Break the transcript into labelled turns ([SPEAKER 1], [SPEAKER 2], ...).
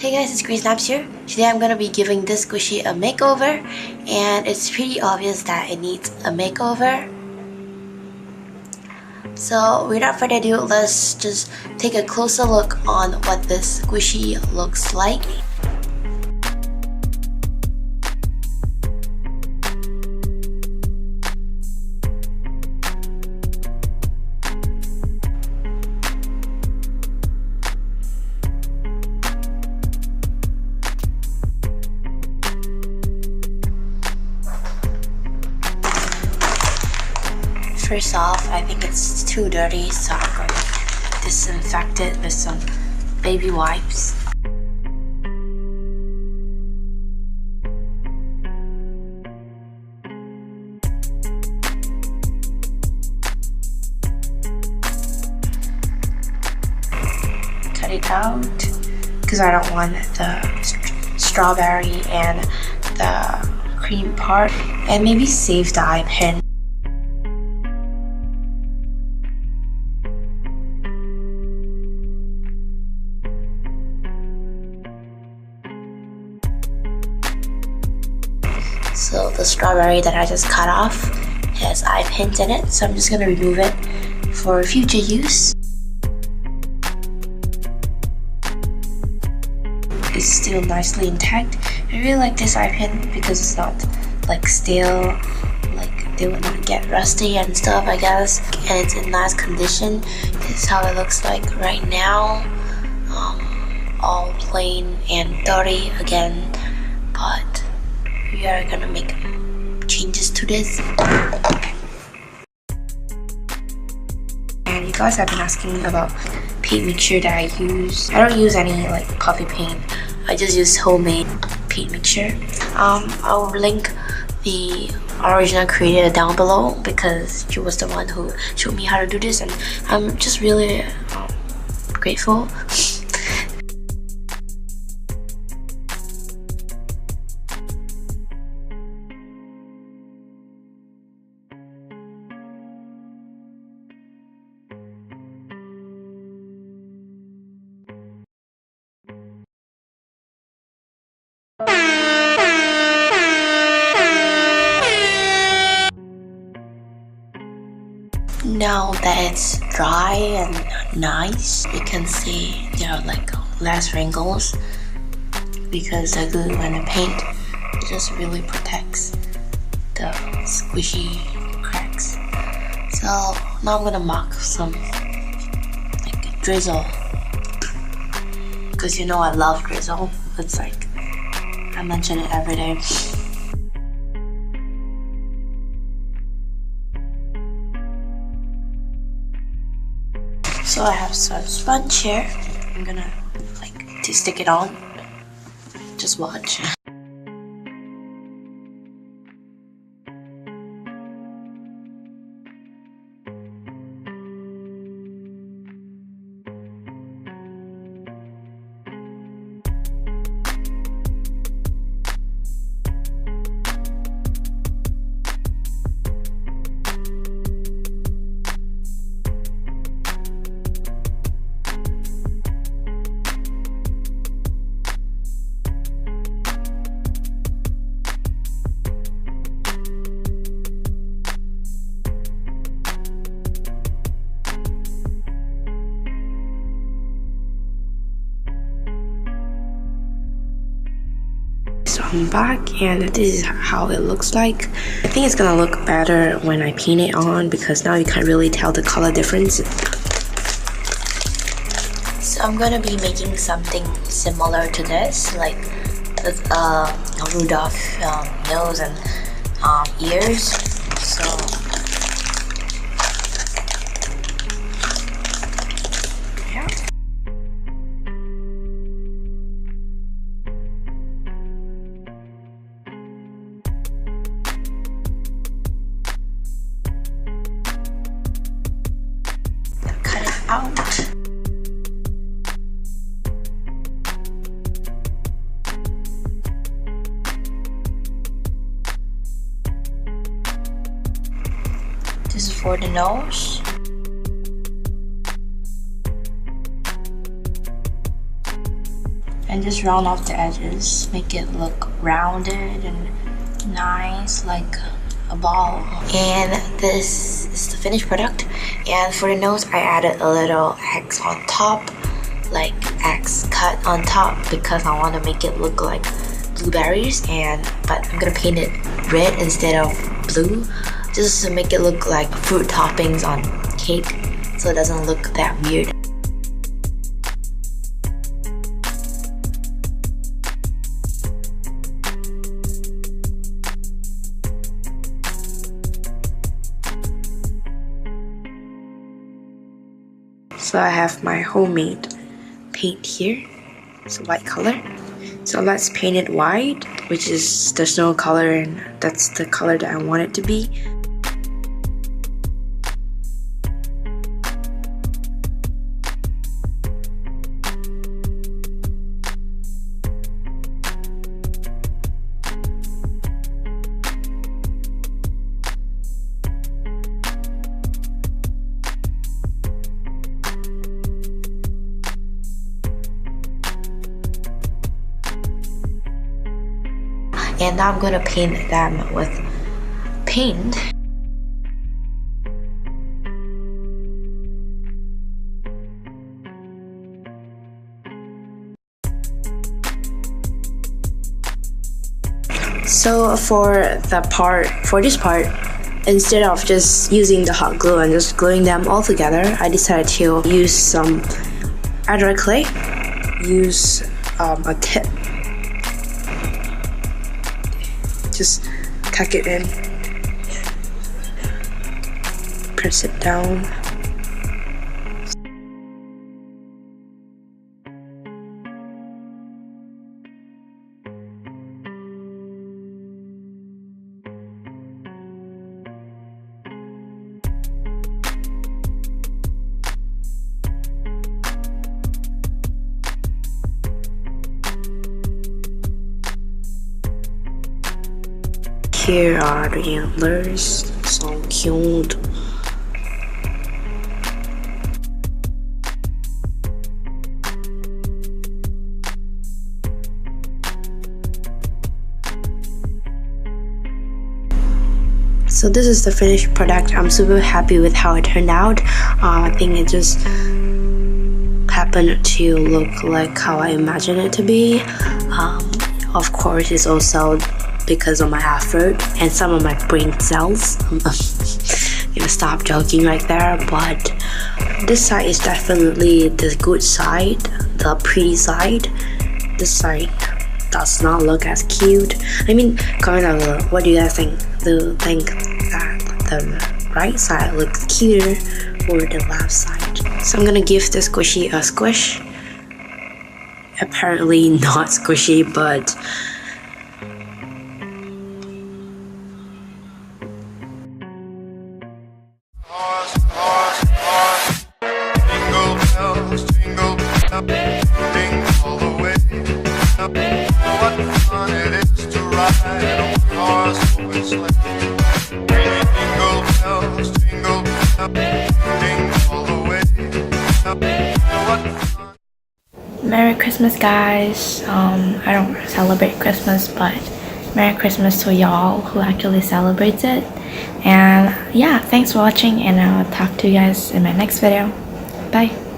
[SPEAKER 1] Hey guys, it's Kris here. Today I'm gonna be giving this squishy a makeover, and it's pretty obvious that it needs a makeover. So without further ado, let's just take a closer look on what this squishy looks like. First off, I think it's too dirty, so I'm going to disinfect it with some baby wipes. Cut it out because I don't want the strawberry and the cream part, and maybe save the eye pin. So the strawberry that I just cut off has eye pins in it, so I'm just going to remove it for future use. It's still nicely intact. I really like this eye pin because it's not like stale, like they would not get rusty and stuff, I guess. And it's in nice condition. This is how it looks like right now. All plain and dirty again, but we are gonna make changes to this. And you guys have been asking about paint mixture that I use. I don't use any like puffy paint. I just use homemade paint mixture. I'll link the original creator down below because she was the one who showed me how to do this, and I'm just really grateful. Now that it's dry and nice, you can see there are like less wrinkles because the glue and the paint just really protects the squishy cracks. So now I'm gonna mark some like drizzle, because you know I love drizzle. It's like I mention it every day. So I have some sponge here. I'm gonna like to stick it on. Just watch. So I'm back, and this is how it looks like. I think it's gonna look better when I paint it on because now you can't really tell the color difference. So I'm gonna be making something similar to this, like with Rudolph nose and ears. So yeah. This is for the nose. And just round off the edges, make it look rounded and nice like a ball. And this is the finished product. And for the nose, I added a little X on top, like X cut on top, because I want to make it look like blueberries. But I'm gonna paint it red instead of blue, just to make it look like fruit toppings on cake, so it doesn't look that weird. So I have my homemade paint here. It's a white color. So let's paint it white, which is the snow color, and that's the color that I want it to be. And now I'm gonna paint them with paint. So for this part, instead of just using the hot glue and just gluing them all together, I decided to use some agar clay. Use a tip. Just tuck it in, press it down. Here are the antlers, so cute. So this is the finished product. I'm super happy with how it turned out. I think it just happened to look like how I imagined it to be. Of course, it's also because of my effort and some of my brain cells. I'm gonna stop joking right there, but this side is definitely the good side, the pretty side. This side does not look as cute. I mean, comment down below, what do you guys think? Do you think that the right side looks cuter or the left side? So I'm gonna give the squishy a squish. Apparently not squishy, but Merry Christmas, guys. I don't celebrate Christmas, but Merry Christmas to y'all who actually celebrates it. And yeah, thanks for watching, and I'll talk to you guys in my next video. Bye.